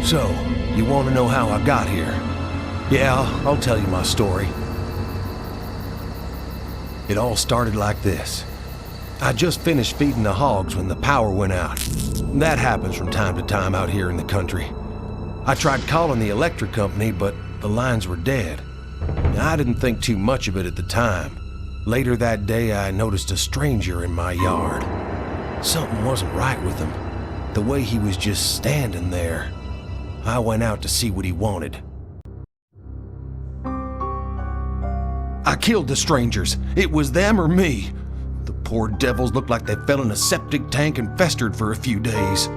So, you want to know how I got here? Yeah, I'll tell you my story. It all started like this. I just finished feeding the hogs when the power went out. That happens from time to time out here in the country. I tried calling the electric company, but the lines were dead. I didn't think too much of it at the time. Later that day, I noticed a stranger in my yard. Something wasn't right with him. The way he was just standing there. I went out to see what he wanted. I killed the strangers. It was them or me. The poor devils looked like they fell in a septic tank and festered for a few days.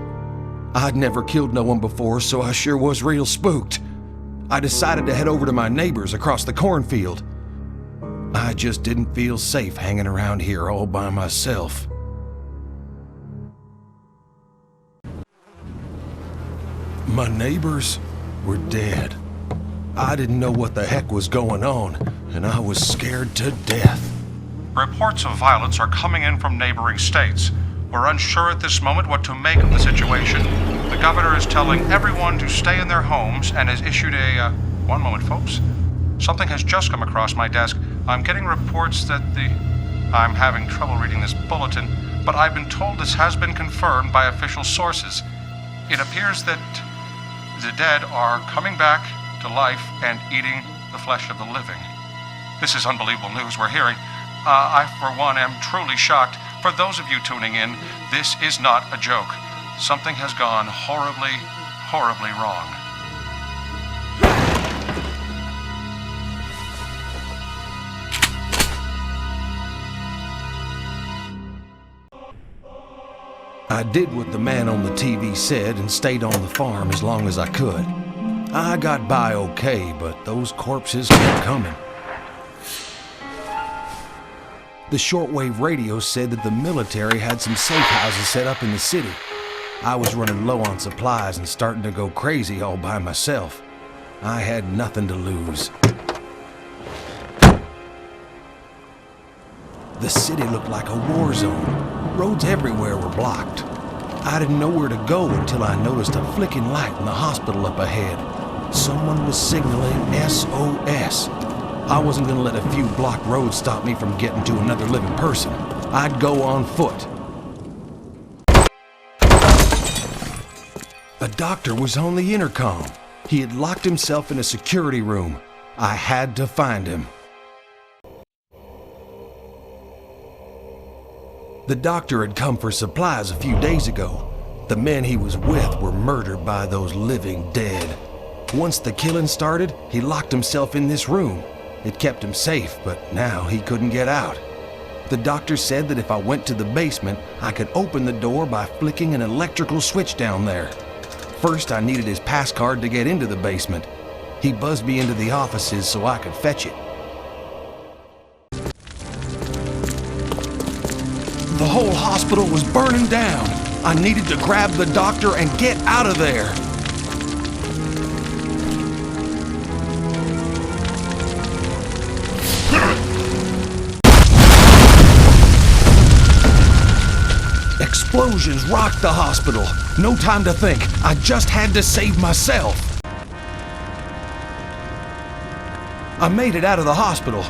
I'd never killed no one before, so I sure was real spooked. I decided to head over to my neighbors across the cornfield. I just didn't feel safe hanging around here all by myself. My neighbors were dead. I didn't know what the heck was going on, and I was scared to death. Reports of violence are coming in from neighboring states. We're unsure at this moment what to make of the situation. The governor is telling everyone to stay in their homes and has issued a... One moment, folks. Something has just come across my desk. I'm getting reports that I'm having trouble reading this bulletin, but I've been told this has been confirmed by official sources. It appears that the dead are coming back to life and eating the flesh of the living. This is unbelievable news we're hearing. I, for one, am truly shocked. For those of you tuning in, this is not a joke. Something has gone horribly, horribly wrong. I did what the man on the TV said and stayed on the farm as long as I could. I got by okay, but those corpses kept coming. The shortwave radio said that the military had some safe houses set up in the city. I was running low on supplies and starting to go crazy all by myself. I had nothing to lose. The city looked like a war zone. Roads everywhere were blocked. I didn't know where to go until I noticed a flicking light in the hospital up ahead. Someone was signaling SOS. I wasn't gonna let a few blocked roads stop me from getting to another living person. I'd go on foot. A doctor was on the intercom. He had locked himself in a security room. I had to find him. The doctor had come for supplies a few days ago. The men he was with were murdered by those living dead. Once the killing started, he locked himself in this room. It kept him safe, but now he couldn't get out. The doctor said that if I went to the basement, I could open the door by flicking an electrical switch down there. First, I needed his pass card to get into the basement. He buzzed me into the offices so I could fetch it. The whole hospital was burning down. I needed to grab the doctor and get out of there. Explosions rocked the hospital. No time to think. I just had to save myself. I made it out of the hospital,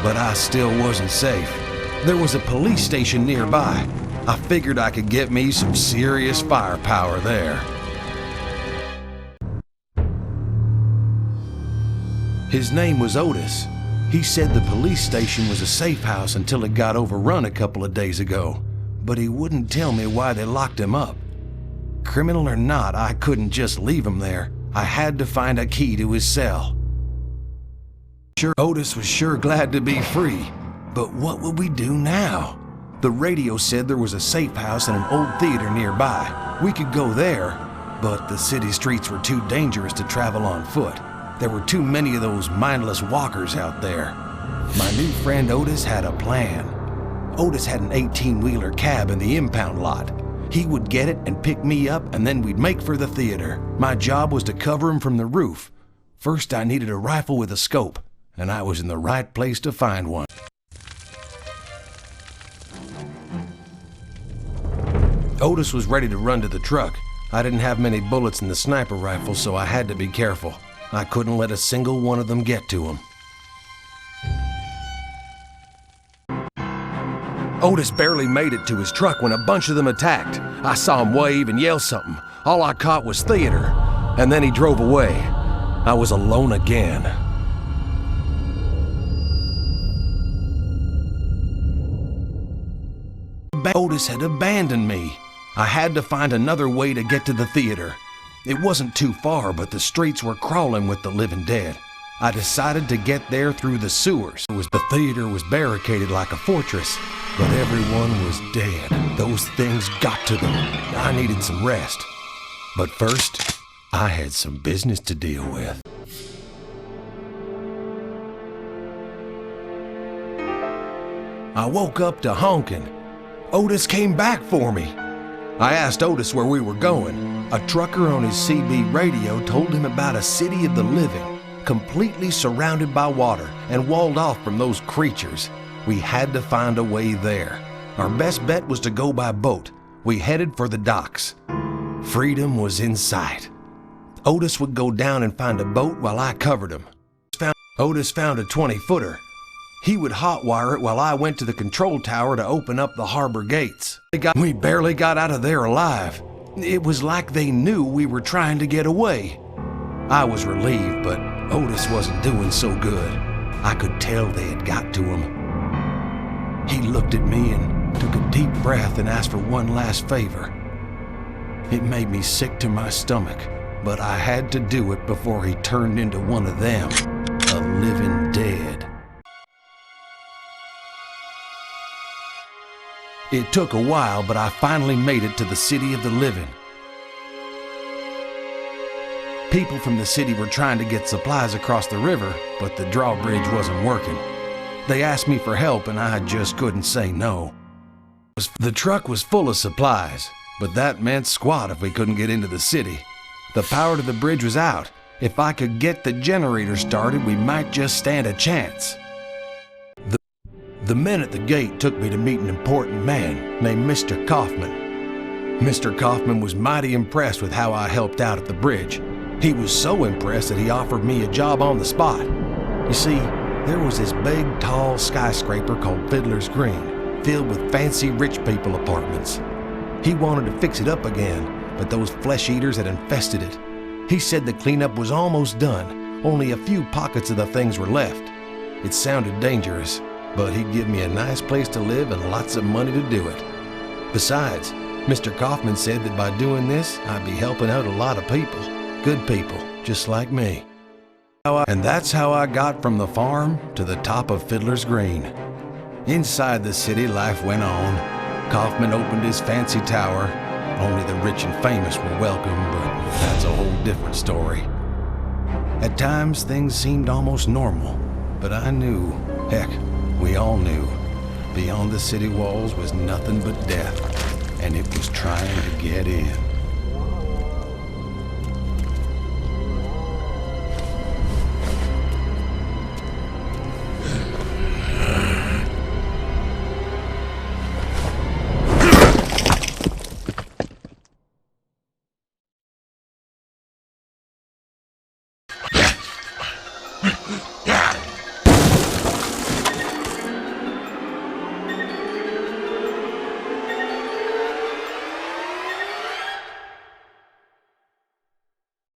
but I still wasn't safe. There was a police station nearby. I figured I could get me some serious firepower there. His name was Otis. He said the police station was a safe house until it got overrun a couple of days ago, but he wouldn't tell me why they locked him up. Criminal or not, I couldn't just leave him there. I had to find a key to his cell. Otis was sure glad to be free. But what would we do now? The radio said there was a safe house and an old theater nearby. We could go there, but the city streets were too dangerous to travel on foot. There were too many of those mindless walkers out there. My new friend Otis had a plan. Otis had an 18-wheeler cab in the impound lot. He would get it and pick me up, and then we'd make for the theater. My job was to cover him from the roof. First, I needed a rifle with a scope, and I was in the right place to find one. Otis was ready to run to the truck. I didn't have many bullets in the sniper rifle, so I had to be careful. I couldn't let a single one of them get to him. Otis barely made it to his truck when a bunch of them attacked. I saw him wave and yell something. All I caught was theater, and then he drove away. I was alone again. Otis had abandoned me. I had to find another way to get to the theater. It wasn't too far, but the streets were crawling with the living dead. I decided to get there through the sewers. The theater was barricaded like a fortress, but everyone was dead. Those things got to them. I needed some rest. But first, I had some business to deal with. I woke up to honking. Otis came back for me. I asked Otis where we were going. A trucker on his CB radio told him about a city of the living, completely surrounded by water and walled off from those creatures. We had to find a way there. Our best bet was to go by boat. We headed for the docks. Freedom was in sight. Otis would go down and find a boat while I covered him. Otis found a 20-footer. He would hotwire it while I went to the control tower to open up the harbor gates. We barely got out of there alive. It was like they knew we were trying to get away. I was relieved, but Otis wasn't doing so good. I could tell they had got to him. He looked at me and took a deep breath and asked for one last favor. It made me sick to my stomach, but I had to do it before he turned into one of them, a living dead. It took a while, but I finally made it to the city of the living. People from the city were trying to get supplies across the river, but the drawbridge wasn't working. They asked me for help, and I just couldn't say no. The truck was full of supplies, but that meant squat if we couldn't get into the city. The power to the bridge was out. If I could get the generator started, we might just stand a chance. The men at the gate took me to meet an important man named Mr. Kaufman. Mr. Kaufman was mighty impressed with how I helped out at the bridge. He was so impressed that he offered me a job on the spot. You see, there was this big, tall skyscraper called Fiddler's Green, filled with fancy rich people apartments. He wanted to fix it up again, but those flesh eaters had infested it. He said the cleanup was almost done, only a few pockets of the things were left. It sounded dangerous, but he'd give me a nice place to live and lots of money to do it. Besides, Mr. Kaufman said that by doing this, I'd be helping out a lot of people. Good people, just like me. And that's how I got from the farm to the top of Fiddler's Green. Inside the city, life went on. Kaufman opened his fancy tower. Only the rich and famous were welcome, but that's a whole different story. At times, things seemed almost normal, but I knew, heck, we all knew, beyond the city walls was nothing but death, and it was trying to get in.